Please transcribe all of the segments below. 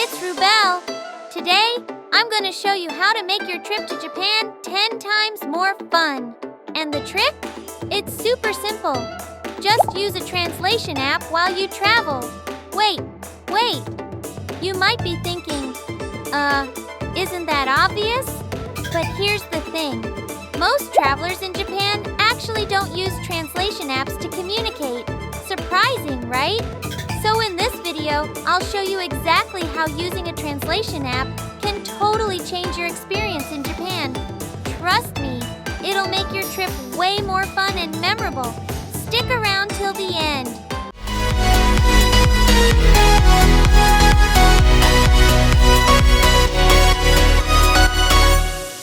it's Rubel. Today, I'm going to show you how to make your trip to Japan 10 times more fun. And the trick? It's super simple. Just use a translation app while you travel. Wait. You might be thinking, isn't that obvious? But here's the thing. Most travelers in Japan actually don't use translation apps to communicate. Surprising, right? So in this video, I'll show you exactly how using a translation app can totally change your experience in Japan. Trust me, it'll make your trip way more fun and memorable. Stick around till the end.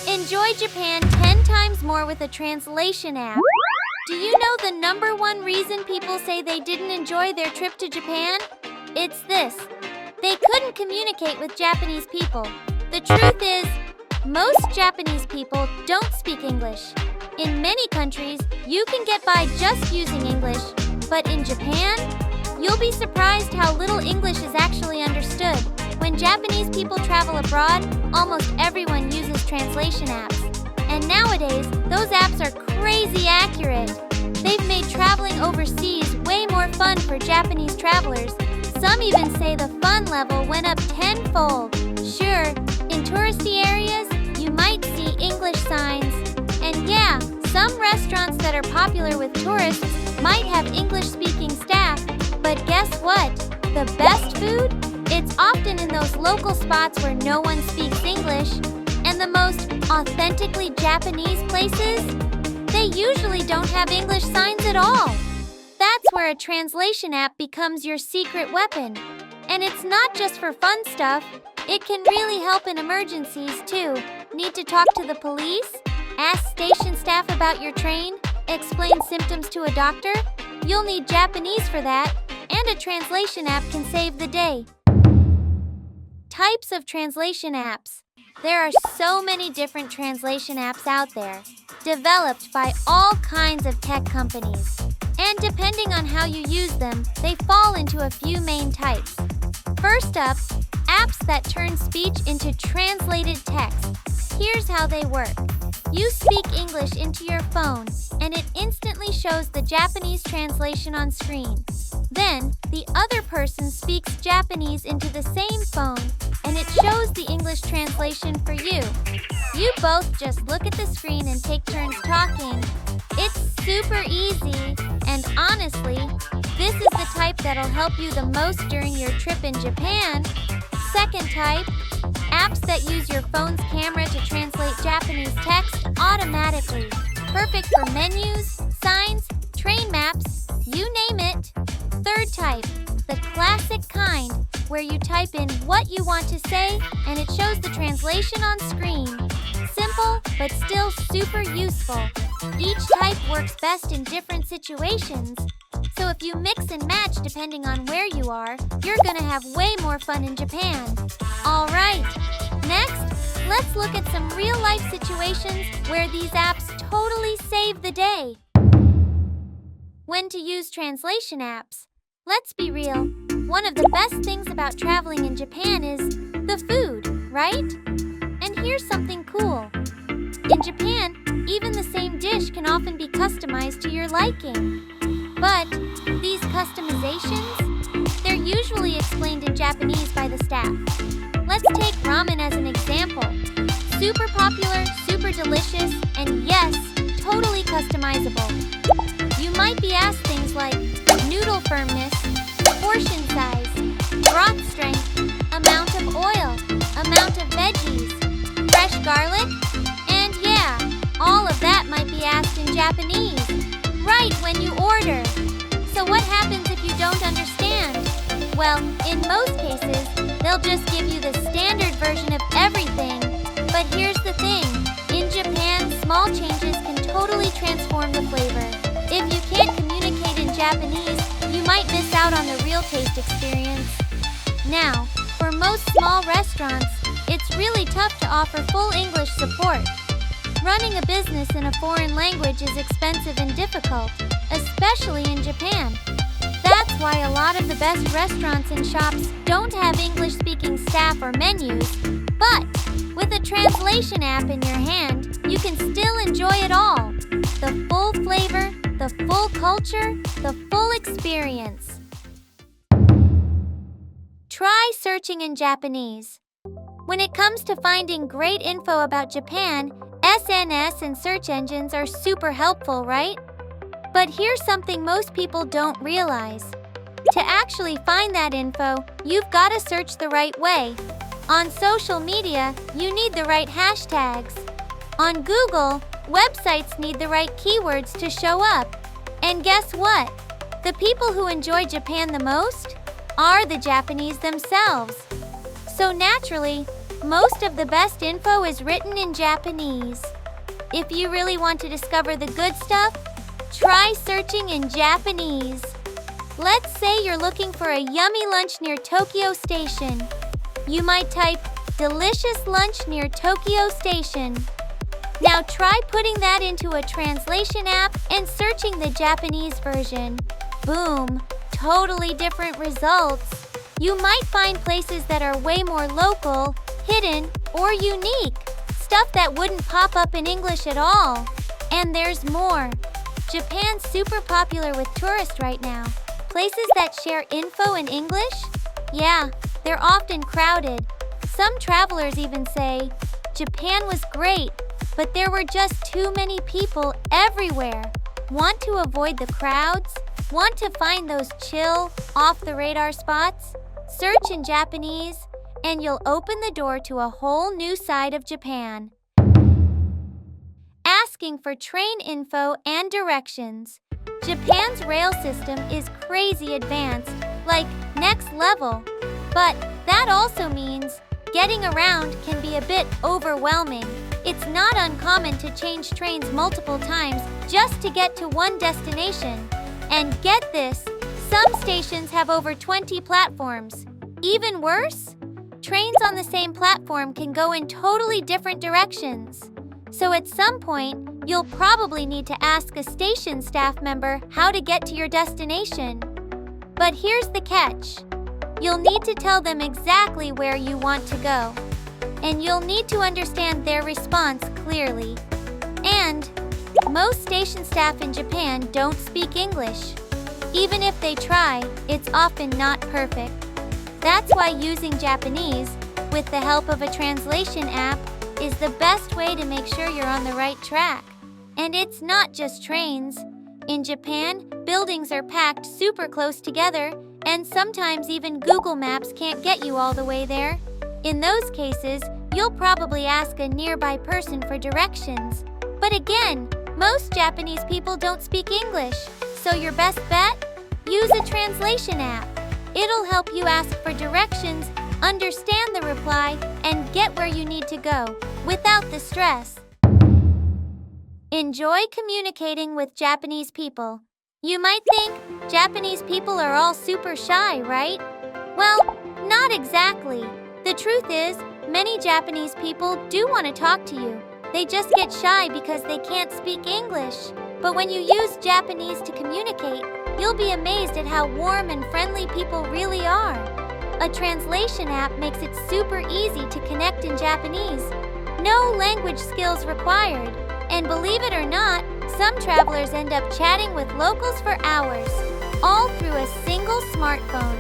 Enjoy Japan 10 times more with a translation app. Do you know the #1 reason people say they didn't enjoy their trip to Japan? It's this. They couldn't communicate with Japanese people. The truth is, most Japanese people don't speak English. In many countries, you can get by just using English, but in Japan, you'll be surprised how little English is actually understood. When Japanese people travel abroad, almost everyone uses translation apps. And nowadays, those apps are crazy accurate. They've made traveling overseas way more fun for Japanese travelers. Some even say the fun level went up tenfold. Sure, in touristy areas, you might see English signs. And yeah, some restaurants that are popular with tourists might have English-speaking staff. But guess what? The best food? It's often in those local spots where no one speaks English. And the most authentically Japanese places? They usually don't have English signs at all. That's where a translation app becomes your secret weapon. And it's not just for fun stuff. It can really help in emergencies, too. Need to talk to the police? Ask station staff about your train? Explain symptoms to a doctor? You'll need Japanese for that. And a translation app can save the day. Types of translation apps. There are so many different translation apps out there, developed by all kinds of tech companies. And depending on how you use them, they fall into a few main types. First up, apps that turn speech into translated text. Here's how they work. You speak English into your phone, and it instantly shows the Japanese translation on screen. Then, the other person speaks Japanese into the same phone, and it shows the English translation for you. You both just look at the screen and take turns talking. It's super easy, and honestly, this is the type that'll help you the most during your trip in Japan. Second type, apps that use your phone's camera to translate Japanese text automatically. Perfect for menus, signs, train maps, you name it. Third type, the classic kind, where you type in what you want to say and it shows the translation on screen. Simple, but still super useful. Each type works best in different situations. So if you mix and match depending on where you are, you're gonna have way more fun in Japan. Alright, next, let's look at some real-life situations where these apps totally save the day. When to use translation apps. Let's be real, one of the best things about traveling in Japan is the food, right? And here's something cool. In Japan, even the same dish can often be customized to your liking. But these customizations, they're usually explained in Japanese by the staff. Let's take ramen as an example. Super popular, super delicious, and yes, totally customizable. You might be asked things like noodle firmness, portion size, broth strength, amount of oil, amount of veggies, fresh garlic, and yeah, all of that might be asked in Japanese, right when you order. So what happens if you don't understand? Well, in most cases, they'll just give you the standard version of everything. But here's the thing, in Japan, small changes can totally transform the flavor. If you can't communicate in Japanese, you might miss out on the real taste experience. Now, for most small restaurants, it's really tough to offer full English support. Running a business in a foreign language is expensive and difficult, especially in Japan. That's why a lot of the best restaurants and shops don't have English-speaking staff or menus, but with a translation app in your hand, you can still enjoy it all. The full flavor, the full culture, the full experience. Try searching in Japanese. When it comes to finding great info about Japan, SNS and search engines are super helpful, right? But here's something most people don't realize. To actually find that info, you've got to search the right way. On social media, you need the right hashtags. On Google, websites need the right keywords to show up. And guess what? The people who enjoy Japan the most are the Japanese themselves. So naturally, most of the best info is written in Japanese. If you really want to discover the good stuff, try searching in Japanese. Let's say you're looking for a yummy lunch near Tokyo Station. You might type, "delicious lunch near Tokyo Station." Now try putting that into a translation app and searching the Japanese version. Boom, totally different results. You might find places that are way more local, hidden, or unique. Stuff that wouldn't pop up in English at all. And there's more. Japan's super popular with tourists right now. Places that share info in English? Yeah, they're often crowded. Some travelers even say, Japan was great, but there were just too many people everywhere. Want to avoid the crowds? Want to find those chill, off-the-radar spots? Search in Japanese, and you'll open the door to a whole new side of Japan. Asking for train info and directions. Japan's rail system is crazy advanced, like next level. But that also means getting around can be a bit overwhelming. It's not uncommon to change trains multiple times just to get to one destination. And get this, some stations have over 20 platforms. Even worse, trains on the same platform can go in totally different directions. So at some point, you'll probably need to ask a station staff member how to get to your destination. But here's the catch. You'll need to tell them exactly where you want to go. And you'll need to understand their response clearly. And most station staff in Japan don't speak English. Even if they try, it's often not perfect. That's why using Japanese, with the help of a translation app, is the best way to make sure you're on the right track. And it's not just trains. In Japan, buildings are packed super close together, and sometimes even Google Maps can't get you all the way there. In those cases, you'll probably ask a nearby person for directions. But again, most Japanese people don't speak English, so your best bet? Use a translation app. It'll help you ask for directions, understand the reply, and get where you need to go without the stress. Enjoy communicating with Japanese people. You might think Japanese people are all super shy, right? Well, not exactly. The truth is, many Japanese people do want to talk to you. They just get shy because they can't speak English. But when you use Japanese to communicate, you'll be amazed at how warm and friendly people really are. A translation app makes it super easy to connect in Japanese. No language skills required. And believe it or not, some travelers end up chatting with locals for hours, all through a single smartphone.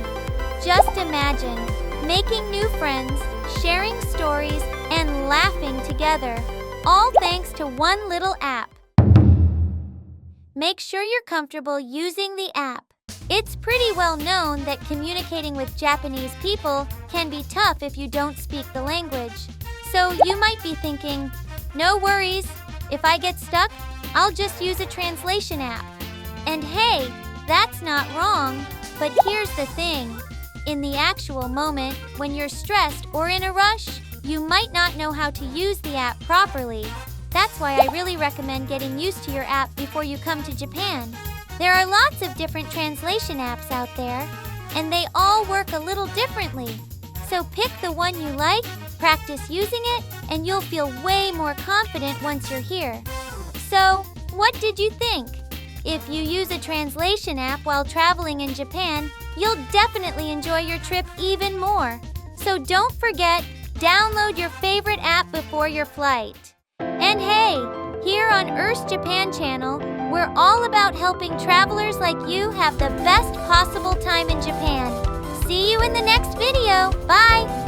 Just imagine making new friends, sharing stories, and laughing together, all thanks to one little app. Make sure you're comfortable using the app. It's pretty well known that communicating with Japanese people can be tough if you don't speak the language. So you might be thinking, no worries, if I get stuck, I'll just use a translation app. And hey, that's not wrong, but here's the thing. In the actual moment, when you're stressed or in a rush, you might not know how to use the app properly. That's why I really recommend getting used to your app before you come to Japan. There are lots of different translation apps out there, and they all work a little differently. So pick the one you like, practice using it, and you'll feel way more confident once you're here. So, what did you think? If you use a translation app while traveling in Japan, you'll definitely enjoy your trip even more. So don't forget, download your favorite app before your flight. And hey, here on Earth's Japan channel, we're all about helping travelers like you have the best possible time in Japan. See you in the next video. Bye!